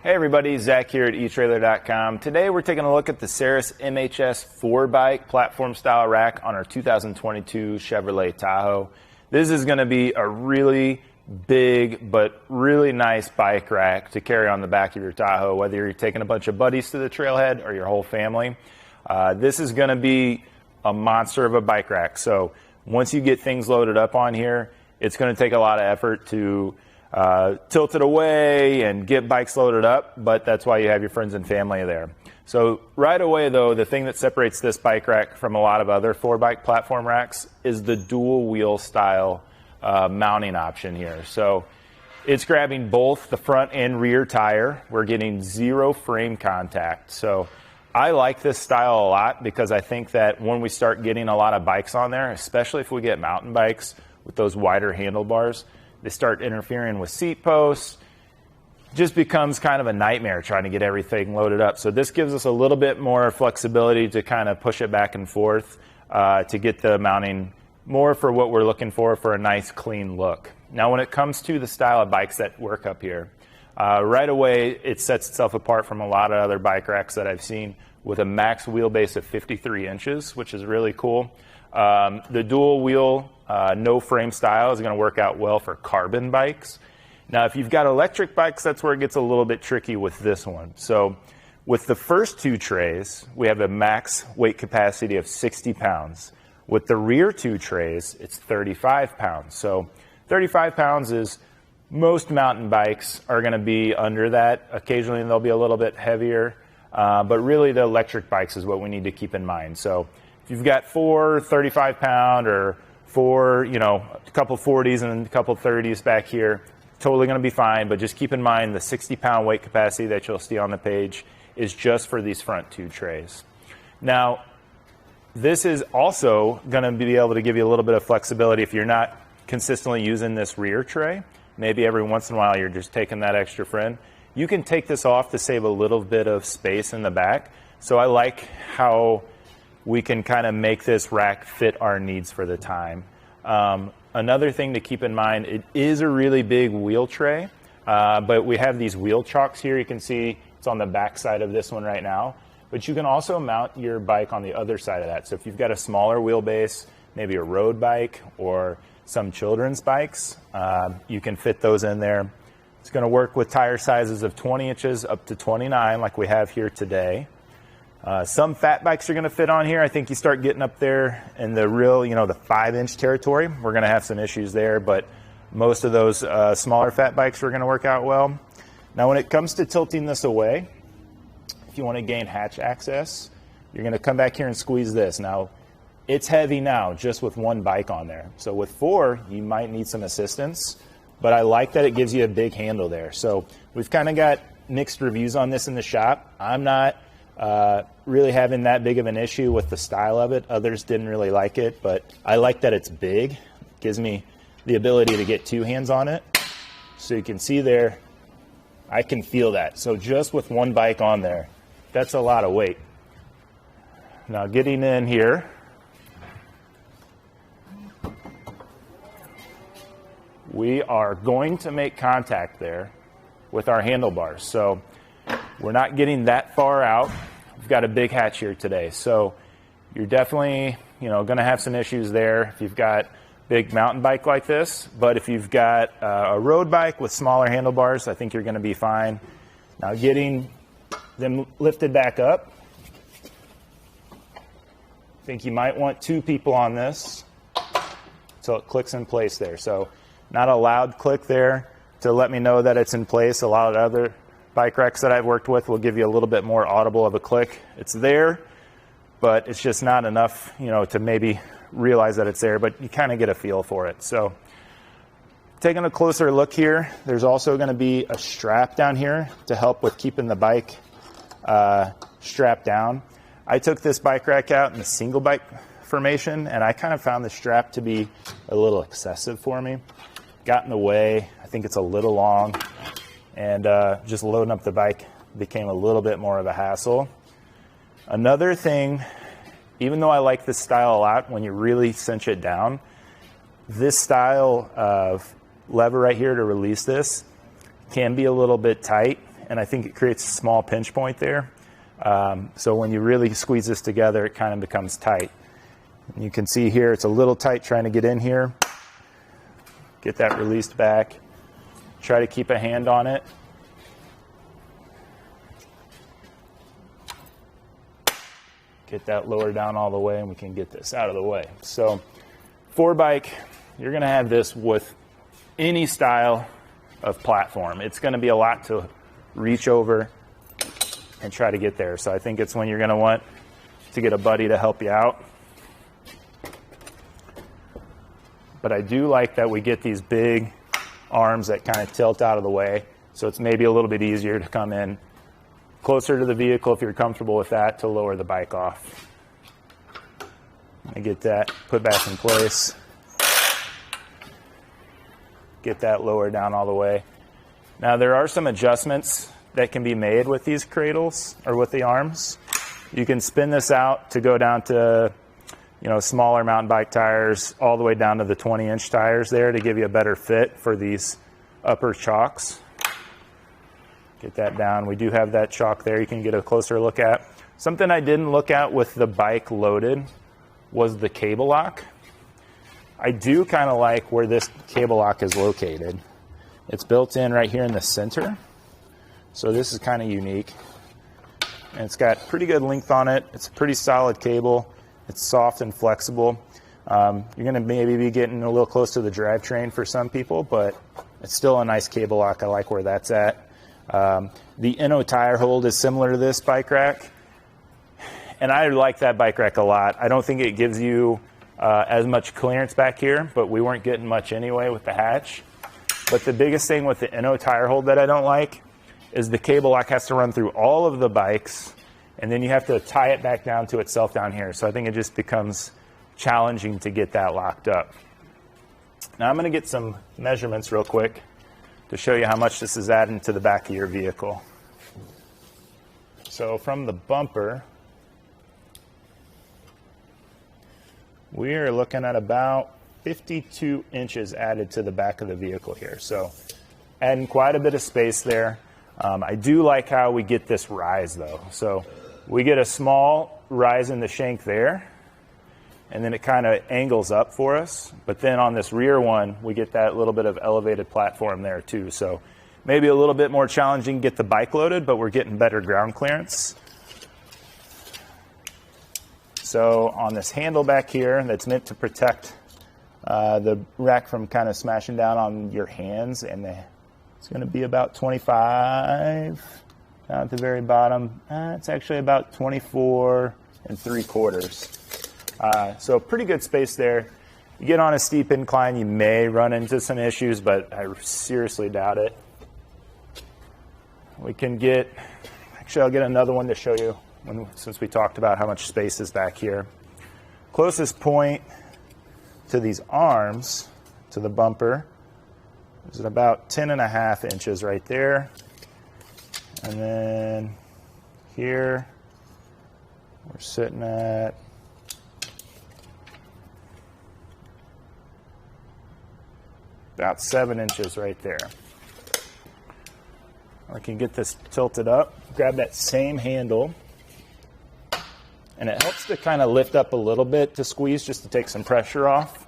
Hey everybody, Zack here at Etrailer.com. Today we're taking a look at the Saris MHS 4-bike platform style rack on our 2022 Chevrolet Tahoe. This is going to be a really big but really nice bike rack to carry on the back of your Tahoe, whether you're taking a bunch of buddies to the trailhead or your whole family. This is going to be a monster of a bike rack. So once you get things loaded up on here, it's going to take a lot of effort to tilt it away and get bikes loaded up, but that's why you have your friends and family there. So right away though, the thing that separates this bike rack from a lot of other 4-bike platform racks is the dual wheel style mounting option here. So it's grabbing both the front and rear tire. We're getting zero frame contact. So I like this style a lot because I think that when we start getting a lot of bikes on there, especially if we get mountain bikes with those wider handlebars, they start interfering with seat posts. Just becomes kind of a nightmare trying to get everything loaded up. So this gives us a little bit more flexibility to kind of push it back and forth to get the mounting more for what we're looking for a nice clean look. Now when it comes to the style of bikes that work up here, right away it sets itself apart from a lot of other bike racks that I've seen with a max wheelbase of 53 inches, which is really cool. The dual wheel no frame style is going to work out well for carbon bikes. Now if you've got electric bikes, that's where it gets a little bit tricky with this one. So with the first two trays, we have a max weight capacity of 60 pounds. With the rear two trays, it's 35 pounds. So 35 pounds is, most mountain bikes are going to be under that. Occasionally they'll be a little bit heavier, but really the electric bikes is what we need to keep in mind. So if you've got 4 35-pound or 4, a couple 40s and a couple 30s back here, totally going to be fine, but just keep in mind the 60-pound weight capacity that you'll see on the page is just for these front two trays. Now, this is also going to be able to give you a little bit of flexibility if you're not consistently using this rear tray. Maybe every once in a while you're just taking that extra friend. You can take this off to save a little bit of space in the back. So I like how we can kind of make this rack fit our needs for the time. Another thing to keep in mind, it is a really big wheel tray, but we have these wheel chocks here. You can see it's on the back side of this one right now, but you can also mount your bike on the other side of that. So if you've got a smaller wheelbase, maybe a road bike or some children's bikes, you can fit those in there. It's going to work with tire sizes of 20 inches up to 29 like we have here today. Some fat bikes are going to fit on here. I think you start getting up there in the real, the 5-inch territory. We're going to have some issues there, but most of those smaller fat bikes are going to work out well. Now, when it comes to tilting this away, if you want to gain hatch access, you're going to come back here and squeeze this. Now, it's heavy now just with one bike on there. So with 4, you might need some assistance, but I like that it gives you a big handle there. So we've kind of got mixed reviews on this in the shop. I'm not really having that big of an issue with the style of it. Others didn't really like it, but I like that it's big. It gives me the ability to get 2 hands on it. So you can see there, I can feel that. So just with one bike on there, that's a lot of weight. Now getting in here, we are going to make contact there with our handlebars. So we're not getting that far out. We've got a big hatch here today. So you're definitely, going to have some issues there if you've got a big mountain bike like this. But if you've got a road bike with smaller handlebars, I think you're going to be fine. Now getting them lifted back up, I think you might want 2 people on this so it clicks in place there. So not a loud click there to let me know that it's in place. A lot of other bike racks that I've worked with will give you a little bit more audible of a click. It's there, but it's just not enough, to maybe realize that it's there, but you kind of get a feel for it. So taking a closer look here, there's also going to be a strap down here to help with keeping the bike strapped down. I took this bike rack out in a single bike formation, and I kind of found the strap to be a little excessive for me. Got in the way. I think it's a little long. And just loading up the bike became a little bit more of a hassle. Another thing, even though I like this style a lot, when you really cinch it down, this style of lever right here to release this can be a little bit tight and I think it creates a small pinch point there. So when you really squeeze this together, it kind of becomes tight. And you can see here it's a little tight trying to get in here. Get that released back. Try to keep a hand on it. Get that lower down all the way, and we can get this out of the way. So 4-bike, you're going to have this with any style of platform. It's going to be a lot to reach over and try to get there. So I think it's when you're going to want to get a buddy to help you out. But I do like that we get these big arms that kind of tilt out of the way. So it's maybe a little bit easier to come in closer to the vehicle if you're comfortable with that to lower the bike off. I get that put back in place. Get that lower down all the way. Now there are some adjustments that can be made with these cradles or with the arms. You can spin this out to go down to, you know, smaller mountain bike tires all the way down to the 20-inch tires there to give you a better fit for these upper chocks. Get that down. We do have that chock there you can get a closer look at. Something I didn't look at with the bike loaded was the cable lock. I do kind of like where this cable lock is located. It's built in right here in the center. So this is kind of unique. And it's got pretty good length on it. It's a pretty solid cable. It's soft and flexible. You're going to maybe be getting a little close to the drivetrain for some people, but it's still a nice cable lock. I like where that's at. The Inno tire hold is similar to this bike rack, and I like that bike rack a lot. I don't think it gives you as much clearance back here, but we weren't getting much anyway with the hatch. But the biggest thing with the Inno tire hold that I don't like is the cable lock has to run through all of the bikes, and then you have to tie it back down to itself down here. So I think it just becomes challenging to get that locked up. Now I'm going to get some measurements real quick to show you how much this is adding to the back of your vehicle. So from the bumper, we are looking at about 52 inches added to the back of the vehicle here. So adding quite a bit of space there. I do like how we get this rise though. So we get a small rise in the shank there, and then it kind of angles up for us. But then on this rear one, we get that little bit of elevated platform there too. So maybe a little bit more challenging to get the bike loaded, but we're getting better ground clearance. So on this handle back here that's meant to protect the rack from kind of smashing down on your hands, and it's going to be about 25 down at the very bottom. It's actually about 24 3/4. So pretty good space there. You get on a steep incline, you may run into some issues, but I seriously doubt it. We can get, actually I'll get another one to show you since we talked about how much space is back here. Closest point to these arms, to the bumper, is about 10.5 inches right there. And then here, we're sitting at about 7 inches right there. I can get this tilted up, grab that same handle, and it helps to kind of lift up a little bit to squeeze just to take some pressure off.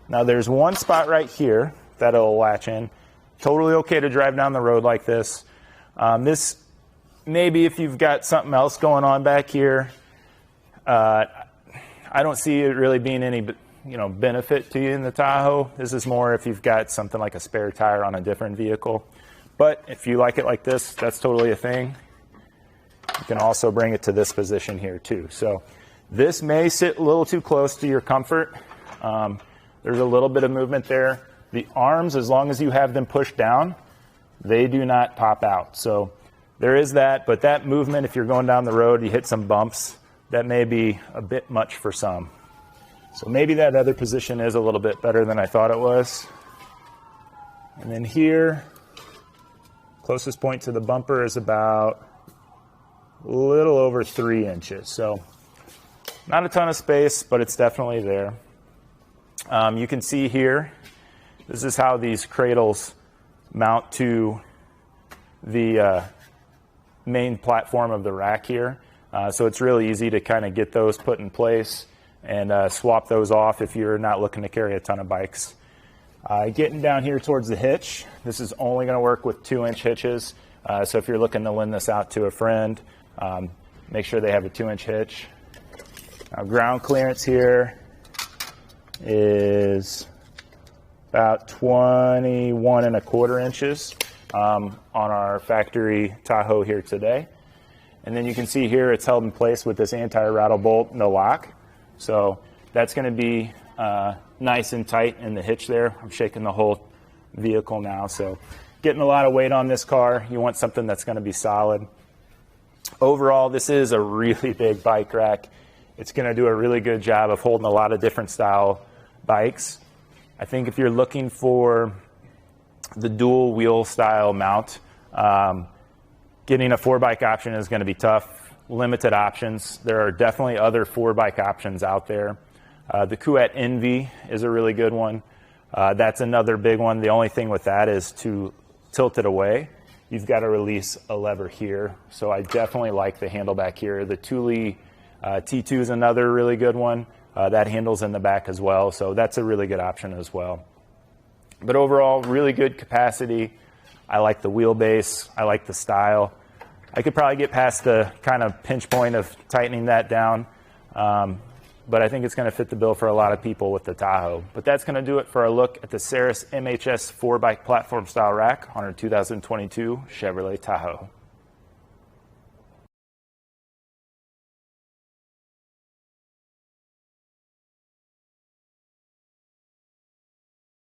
Now there's one spot right here that it'll latch in. Totally okay to drive down the road like this. This, maybe if you've got something else going on back here, I don't see it really being any benefit to you in the Tahoe. This is more if you've got something like a spare tire on a different vehicle. But if you like it like this, that's totally a thing. You can also bring it to this position here too. So this may sit a little too close to your comfort. There's a little bit of movement there. The arms, as long as you have them pushed down, they do not pop out. So there is that, but that movement, if you're going down the road, you hit some bumps, that may be a bit much for some. So maybe that other position is a little bit better than I thought it was. And then here, closest point to the bumper is about a little over 3 inches. So not a ton of space, but it's definitely there. You can see here, this is how these cradles mount to the main platform of the rack here. So it's really easy to kind of get those put in place and swap those off if you're not looking to carry a ton of bikes. Getting down here towards the hitch, this is only going to work with 2-inch hitches. So if you're looking to lend this out to a friend, make sure they have a 2-inch hitch. Now, ground clearance here is about 21¼ inches on our factory Tahoe here today. And then you can see here it's held in place with this anti-rattle bolt, no lock. So that's going to be nice and tight in the hitch there. I'm shaking the whole vehicle now, so getting a lot of weight on this car. You want something that's going to be solid. Overall, this is a really big bike rack. It's going to do a really good job of holding a lot of different style bikes. I think if you're looking for the dual wheel style mount, getting a 4-bike option is going to be tough. Limited options. There are definitely other 4-bike options out there. The Kuat Envy is a really good one. That's another big one. The only thing with that is to tilt it away, you've got to release a lever here. So I definitely like the handle back here. The Thule T2 is another really good one. That handles in the back as well. So that's a really good option as well. But overall, really good capacity. I like the wheelbase. I like the style. I could probably get past the kind of pinch point of tightening that down. But I think it's going to fit the bill for a lot of people with the Tahoe. But that's going to do it for a look at the Saris MHS 4-bike platform style rack on our 2022 Chevrolet Tahoe.